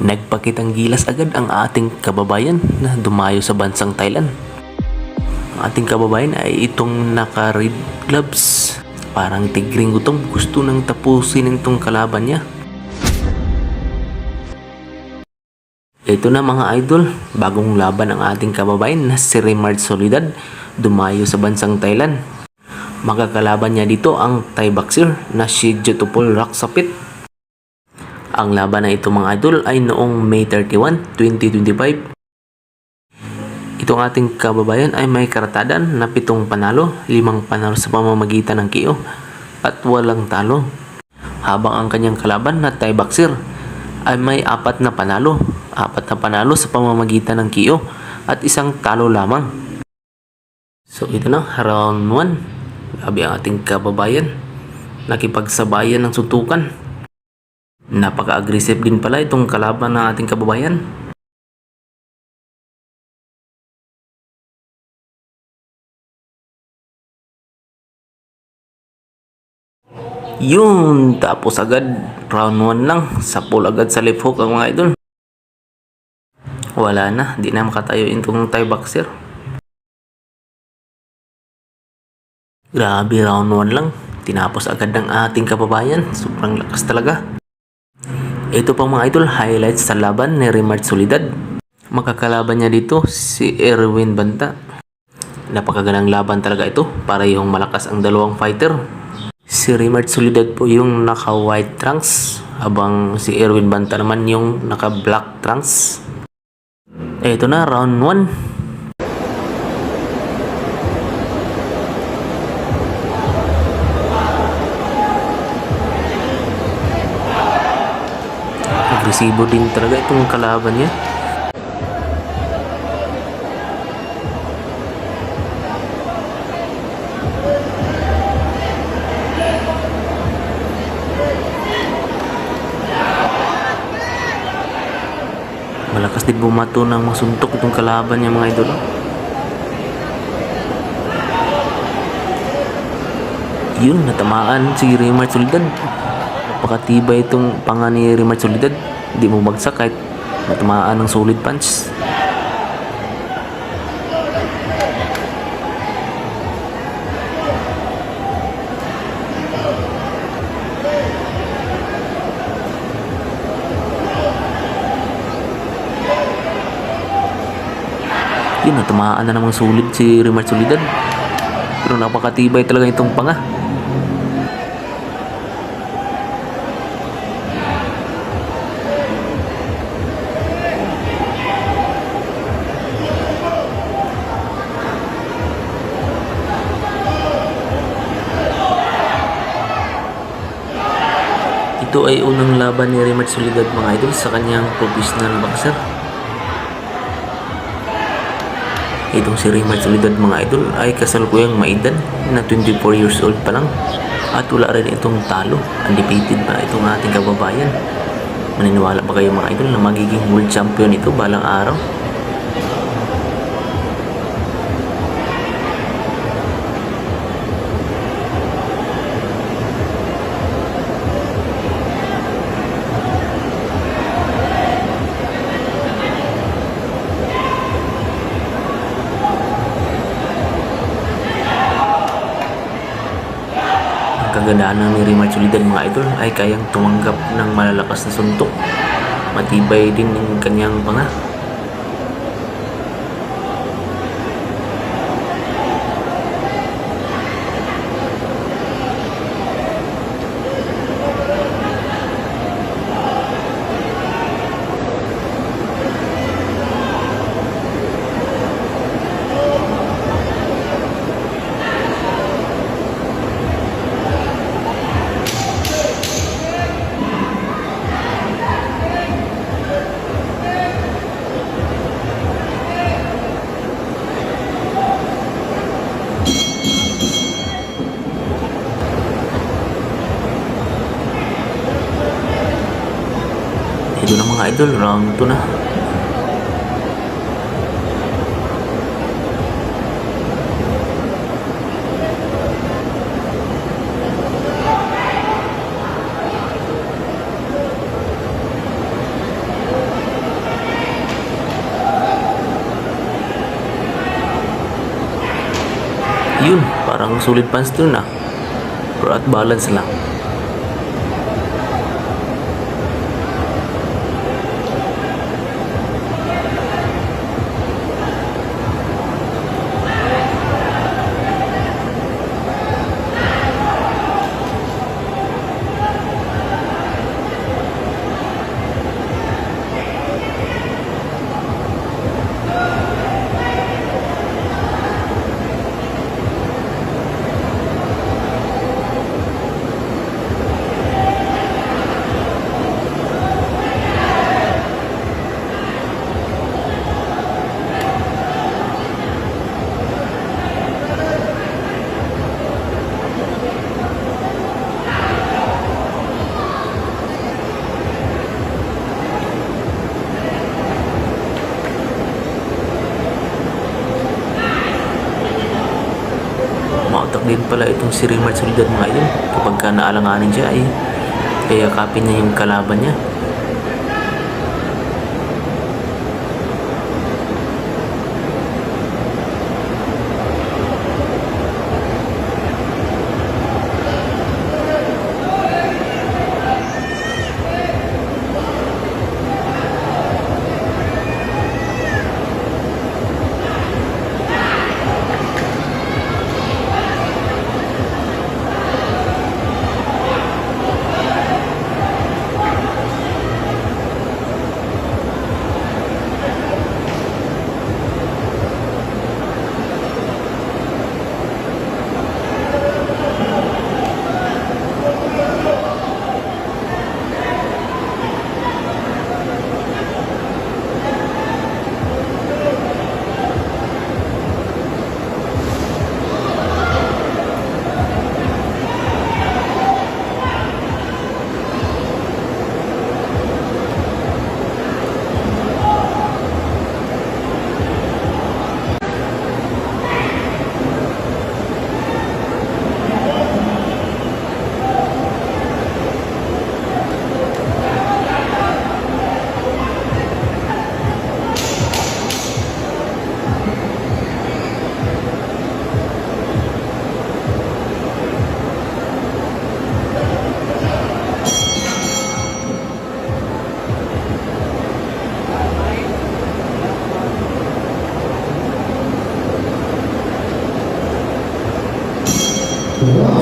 Nagpakitang gilas agad ang ating kababayan na dumayo sa bansang Thailand. Ang ating kababayan ay itong naka-red gloves. Parang tigring gutom, gusto nang tapusin itong kalaban niya. Ito na mga idol, bagong laban ang ating kababayan na si Remart Solidad dumayo sa bansang Thailand. Magkakalaban niya dito ang Thai boxer na si Jotopol Raksapit. Ang laban na ito mga idol ay noong May 31, 2025. Itong ating kababayan ay may karatadan na 7 panalo, 5 panalo sa pamamagitan ng KO at walang talo. Habang ang kanyang kalaban na Thai boxer ay may 4 na panalo, 4 na panalo sa pamamagitan ng KO at 1 talo lamang. So ito na, round 1. Grabe ang ating kababayan. Nakipagsabayan ng suntukan. Napaka-aggressive din pala itong kalaban ng ating kababayan. Yun, tapos agad round 1 lang, sapol agad sa left hook ang mga idol. Wala na, di na makatayo itong Thai boxer. Grabe, round 1 lang, tinapos agad ng ating kababayan. Sobrang lakas talaga. Ito pang mga idol, highlights sa laban ni Remart Solidad. Makakalaban niya dito si Erwin Banta. Napakagandang laban talaga ito, para yung malakas ang dalawang fighter. Si Remart Solidad po yung naka-white trunks, habang si Erwin Banta naman yung naka-black trunks. Ito na, round 1. Agresibo din talaga itong kalaban niya. Malakas din bumato ng masuntok itong kalaban niya mga idol. Yun, natamaan si Remart Solidad. Napakatibay itong panga ni Remart Solidad. Di mo bagsak kahit natamaan ng solid punch. Yun, natamaan na namang solid si Remart Solidad. Pero napakatibay talaga itong panga. Ito ay unang laban ni Remart Solidad mga idol sa kanyang professional boxer. Itong si Remart Solidad mga idol ay kasalukuyang maedad na 24 years old pa lang. At wala rin itong talo. Undefeated pa itong ating kababayan. Maniniwala ba kayo mga idol na magiging world champion ito balang araw? Kagandahan ng Remart Solidad mga idol ay kayang tumanggap ng malalakas na suntok. Matibay din yung kanyang panga. Ito na mga idol, round 2 na. Yun, parang solid pants dun ah. Pero at balance lang. Mautak din pala itong si Rimar Soledad mga idol. Kapag ka naalanganin siya ay kayakapin niya yung kalaban niya.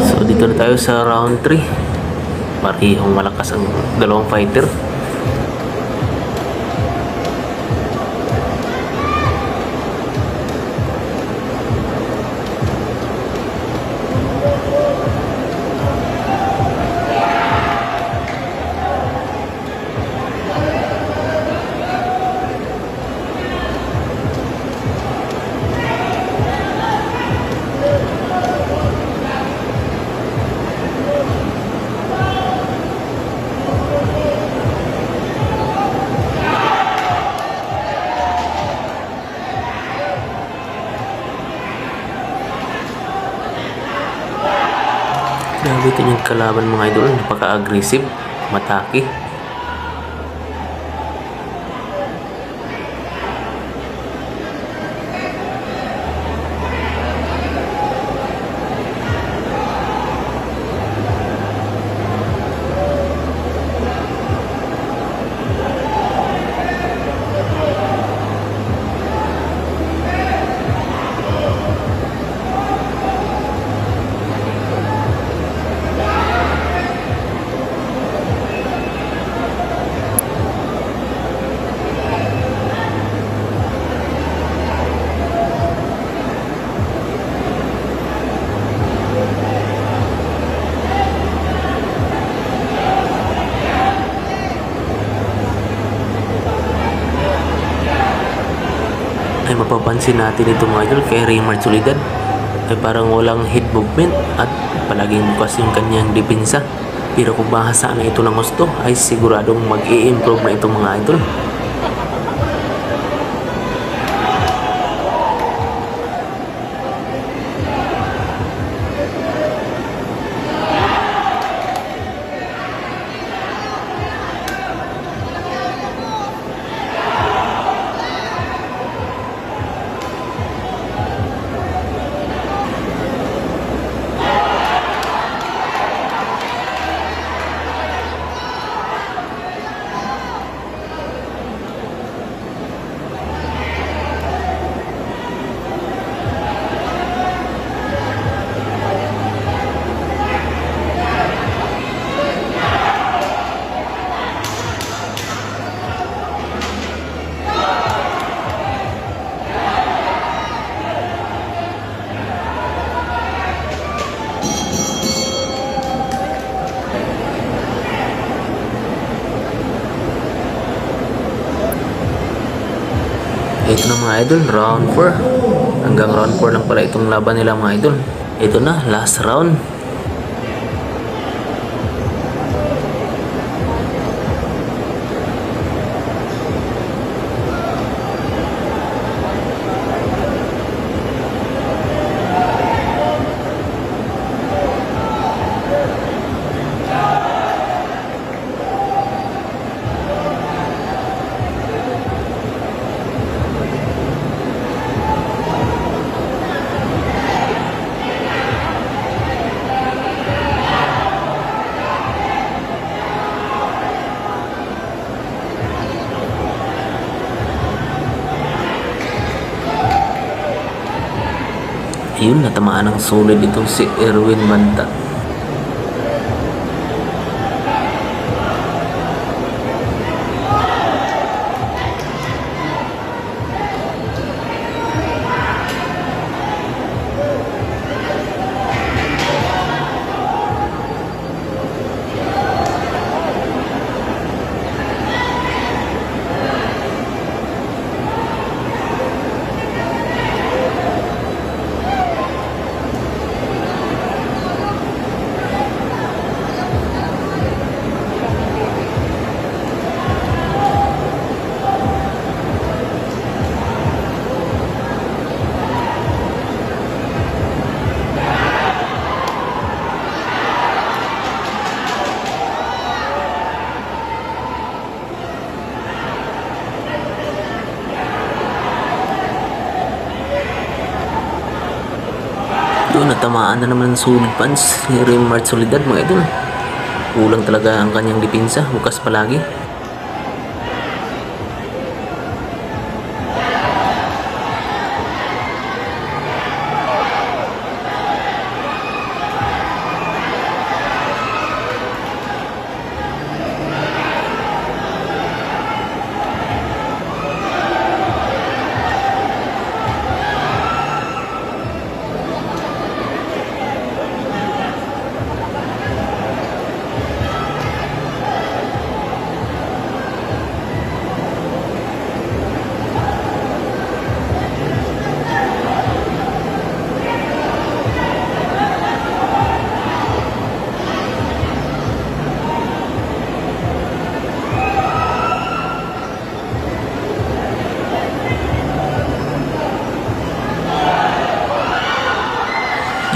So dito na tayo sa round 3. Parehong malakas ang dalawang fighter. Grabe ito yung kalaban mga idol, napaka-aggressive, matake. Ay mapapansin natin ito mga idol kay Rimar Soledad ay parang walang head movement at palaging bukas yung kanyang depensa. Pero kung bahasaan na ito ng gusto ay siguradong mag-i-improve na itong mga idol. Ito na mga idol, round 4. Hanggang round 4 lang pala itong laban nila mga idol. Ito na, last round. Ayun, natamaan ng solid itong si Erwin Manta. Yun, natamaan na naman ng solid punch ni Remart Solidad mga idol. Kulang talaga ang kanyang depensa, bukas palagi.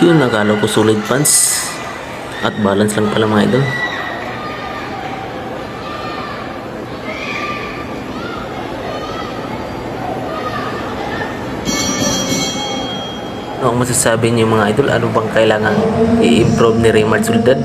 Yun, nakala ko solid punch at balance lang pala mga idol. Ano ang masasabi niyo mga idol? Ano bang kailangan i-improve ni Remart Solidad?